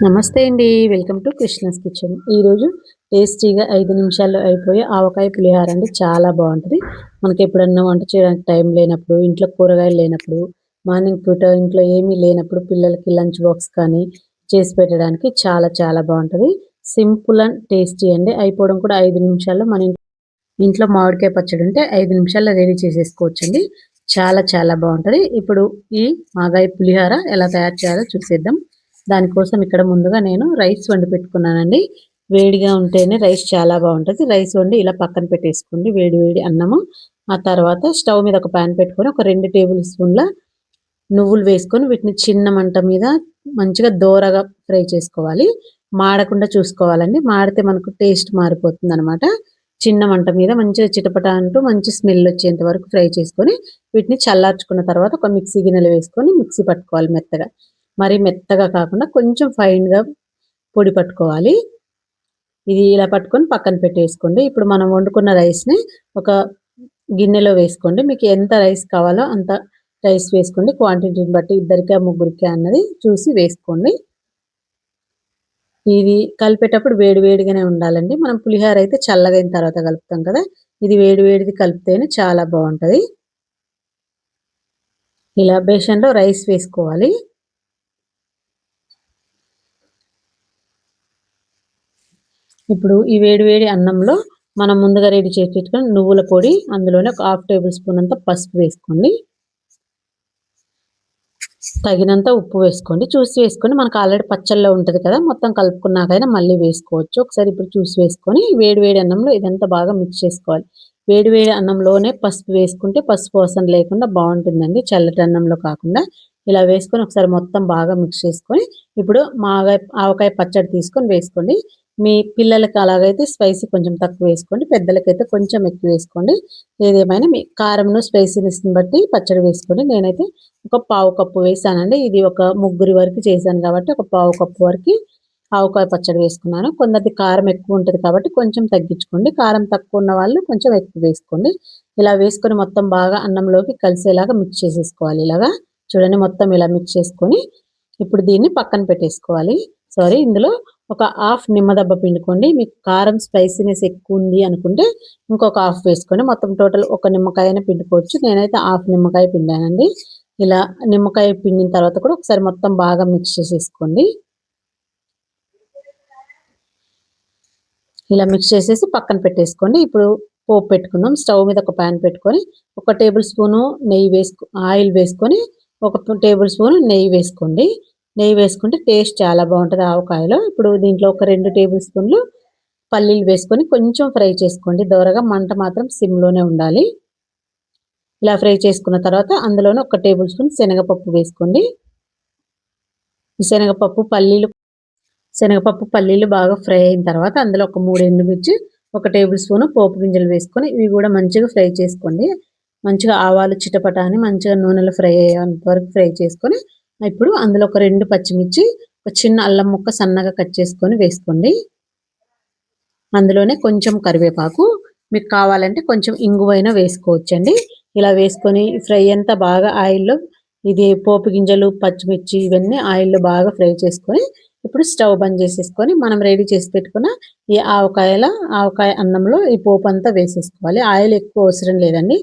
నమస్తే అండి. Welcome to Krishna's kitchen. ఈరోజు టేస్టీగా 5 నిమిషాల్లో అయిపోయే ఆవకాయ పులిహోర అండి. చాలా బాగుంటుంది. మనకి ఎప్పుడన్నా వంట చేయడానికి టైం లేనప్పుడు, ఇంట్లో కూరగాయలు లేనప్పుడు, మార్నింగ్ పూట ఇంట్లో ఏమీ లేనప్పుడు పిల్లలకి లంచ్ బాక్స్ కానీ చేసి పెట్టడానికి చాలా చాలా బాగుంటుంది. సింపుల్ అండ్ టేస్టీ అండి. అయిపోవడం కూడా 5 నిమిషాల్లో. మన ఇంట్లో మామిడికాయ పచ్చడి ఉంటే 5 నిమిషాల్లో రెడీ చేసేసుకోవచ్చండి. చాలా చాలా బాగుంటుంది. ఇప్పుడు ఈ మాగాయ పులిహోర ఎలా తయారు చేయాలో చూసేద్దాం. దానికోసం ఇక్కడ ముందుగా నేను రైస్ వండి పెట్టుకున్నానండి. వేడిగా ఉంటేనే రైస్ చాలా బాగుంటుంది. రైస్ వండి ఇలా పక్కన పెట్టేసుకోండి. వేడి వేడి అన్నము. ఆ తర్వాత స్టవ్ మీద ఒక ప్యాన్ పెట్టుకొని ఒక 2 టేబుల్ స్పూన్ల నువ్వులు వేసుకొని వీటిని చిన్న మంట మీద మంచిగా దోరగా ఫ్రై చేసుకోవాలి. మాడకుండా చూసుకోవాలండి. మాడితే మనకు టేస్ట్ మారిపోతుంది అనమాట. చిన్న మంట మీద మంచిగా చిటపట అంటూ మంచి స్మెల్ వచ్చేంత వరకు ఫ్రై చేసుకొని వీటిని చల్లార్చుకున్న తర్వాత ఒక మిక్సీ గిన్నెలో వేసుకొని మిక్సీ పట్టుకోవాలి మెత్తగా. మరి మెత్తగా కాకుండా కొంచెం ఫైన్‌గా పొడి పట్టుకోవాలి. ఇది ఇలా పట్టుకొని పక్కన పెట్టేసుకోండి. ఇప్పుడు మనం వండుకున్న రైస్‌ని ఒక గిన్నెలో వేసుకోండి. మీకు ఎంత రైస్ కావాలో అంత రైస్ వేసుకోండి. క్వాంటిటీని బట్టి ఇద్దరికా, ముగ్గురికా అన్నది చూసి వేసుకోండి. ఇది కలిపేటప్పుడు వేడి వేడిగానే ఉండాలండి. మనం పులిహోర అయితే చల్లగైన తర్వాత కలుపుతాం కదా! ఇది వేడి వేడిది కలిపితేనే చాలా బావుంటది. ఇలా బేషన్‌లో రైస్ వేసుకోవాలి. ఇప్పుడు ఈ వేడి వేడి అన్నంలో మనం ముందుగా రెడీ చేసి పెట్టుకున్న నువ్వుల పొడి, అందులోనే ఒక హాఫ్ టేబుల్ స్పూన్ అంత పసుపు వేసుకోండి. తగినంత ఉప్పు వేసుకోండి. చూసి వేసుకొని మనకు ఆల్రెడీ పచ్చళ్ళలో ఉంటది కదా! మొత్తం కలుపుకున్నాకైనా మళ్ళీ వేసుకోవచ్చు. ఒకసారి ఇప్పుడు చూసి వేసుకొని వేడి వేడి అన్నంలో ఇదంతా బాగా మిక్స్ చేసుకోవాలి. వేడి వేడి అన్నంలోనే పసుపు వేసుకుంటే పసుపు వాసన లేకుండా బావుంటుందండి. చల్లటి అన్నంలో కాకుండా. ఇలా వేసుకొని ఒకసారి మొత్తం బాగా మిక్స్ చేసుకొని ఇప్పుడు ఆవకాయ పచ్చడి తీసుకొని వేసుకోండి. మీ పిల్లలకి అలాగైతే స్పైసీ కొంచెం తక్కువ వేసుకోండి. పెద్దలకైతే కొంచెం ఎక్కువ వేసుకోండి. ఏదేమైనా మీ కారంను, స్పైసీనెస్‌ని బట్టి పచ్చడి వేసుకోండి. నేనైతే ఒక పావు కప్పు వేసానండి. ఇది ఒక ముగ్గురి వరకు చేశాను కాబట్టి ఒక పావు కప్పు వరకి ఆవకాయ పచ్చడి వేసుకున్నాను. కొందరిది కారం ఎక్కువ ఉంటది కాబట్టి కొంచెం తగ్గించుకోండి. కారం తక్కువ ఉన్న వాళ్ళు కొంచెం ఎక్కువ వేసుకోండి. ఇలా వేసుకొని మొత్తం బాగా అన్నంలోకి కలిసేలాగా మిక్స్ చేసేసుకోవాలి. ఇలాగా చూడండి, మొత్తం ఇలా మిక్స్ చేసుకొని ఇప్పుడు దీన్ని పక్కన పెట్టేసుకోవాలి. ఇందులో ఒక హాఫ్ నిమ్మదబ్బ పిండుకోండి. మీకు కారం స్పైసీనెస్ ఎక్కువ ఉంది అనుకుంటే ఇంకొక హాఫ్ వేసుకోండి. మొత్తం టోటల్ ఒక నిమ్మకాయనే పిండుకోవచ్చు. నేనైతే హాఫ్ నిమ్మకాయ పిండానండి. ఇలా నిమ్మకాయ పిండిన తర్వాత కూడా ఒకసారి మొత్తం బాగా మిక్స్ చేసేసుకోండి. ఇలా మిక్స్ చేసేసి పక్కన పెట్టేసుకోండి. ఇప్పుడు పోపు పెట్టుకుందాం. స్టవ్ మీద ఒక ప్యాన్ పెట్టుకొని ఒక టేబుల్ స్పూను ఆయిల్ వేసుకొని ఒక టేబుల్ స్పూన్ నెయ్యి వేసుకోండి. నెయ్యి వేసుకుంటే టేస్ట్ చాలా బాగుంటది ఆవకాయలో. ఇప్పుడు దీంట్లో ఒక 2 టేబుల్ స్పూన్లు పల్లీలు వేసుకొని కొంచెం ఫ్రై చేసుకోండి దోరగా. మంట మాత్రం సిమ్‌లోనే ఉండాలి. ఇలా ఫ్రై చేసుకున్న తర్వాత అందులోనే ఒక టేబుల్ స్పూన్ శనగపప్పు వేసుకోండి. ఈ శనగపప్పు, పల్లీలు బాగా ఫ్రై అయిన తర్వాత అందులో ఒక 3 ఎండుమిర్చి, ఒక టేబుల్ స్పూన్ పోపు గింజలు వేసుకొని ఇవి కూడా మంచిగా ఫ్రై చేసుకోండి. మంచిగా ఆవాలు చిటపట అని మంచిగా నూనెలో ఫ్రై అయ్యేంత వరకు ఫ్రై చేసుకొని ఇప్పుడు అందులో ఒక 2 పచ్చిమిర్చి, ఒక చిన్న అల్లం ముక్క సన్నగా కట్ చేసుకొని వేసుకోండి. అందులోనే కొంచెం కరివేపాకు, మీకు కావాలంటే కొంచెం ఇంగువైనా వేసుకోవచ్చండి. ఇలా వేసుకొని ఫ్రై అంతా బాగా ఆయిల్‌లో ఇది పోపు గింజలు, పచ్చిమిర్చి ఇవన్నీ ఆయిల్‌లో బాగా ఫ్రై చేసుకొని ఇప్పుడు స్టవ్ బంద్ చేసేసుకొని మనం రెడీ చేసి పెట్టుకున్న ఈ ఆవకాయ అన్నంలో ఈ పోపు అంతా వేసేసుకోవాలి. ఆయిల్ ఎక్కువ అవసరం లేదండి.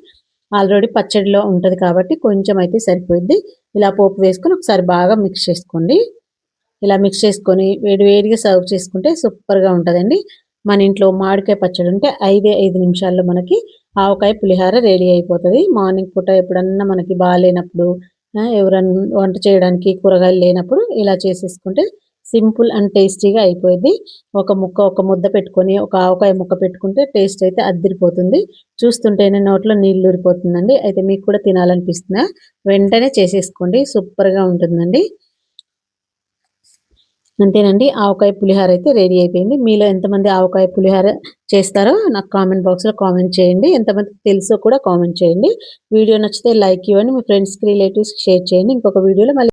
ఆల్రెడీ పచ్చడిలో ఉంటది కాబట్టి కొంచెం అయితే సరిపోద్ది. ఇలా పోపు వేసుకొని ఒకసారి బాగా మిక్స్ చేసుకోండి. ఇలా మిక్స్ చేసుకొని వేడి వేడిగా సర్వ్ చేసుకుంటే సూపర్‌గా ఉంటదండి. మన ఇంట్లో మామిడికాయ పచ్చడి ఉంటే 5 నిమిషాల్లో మనకి ఆవకాయ పులిహోర రెడీ అయిపోతది. మార్నింగ్ పూట ఎప్పుడన్నా మనకి బాలేనప్పుడు ఎవరన్నా వంట చేయడానికి కూరగాయలు లేనప్పుడు ఇలా చేసేసుకుంటే సింపుల్ అండ్ టేస్టీగా అయిపోద్ది. ఒక ముద్ద పెట్టుకొని ఒక ఆవకాయ ముక్క పెట్టుకుంటే టేస్ట్ అయితే అద్దిరిపోతుంది. చూస్తుంటేనే నోట్లో నీళ్లూరిపోతుందండి. అయితే మీకు కూడా తినాలనిపిస్తుందా? వెంటనే చేసేసుకోండి. సూపర్‌గా ఉంటుందండి. అంతేనండి. ఆవకాయ పులిహోర అయితే రెడీ అయిపోయింది. మీలో ఎంతమంది ఆవకాయ పులిహోర చేస్తారో నాకు కామెంట్ బాక్స్‌లో కామెంట్ చేయండి. ఎంతమందికి తెలుసో కూడా కామెంట్ చేయండి. వీడియో నచ్చితే లైక్ ఇవ్వండి. మీ ఫ్రెండ్స్‌కి, రిలేటివ్స్‌కి షేర్ చేయండి. ఇంకొక వీడియోలో మళ్ళీ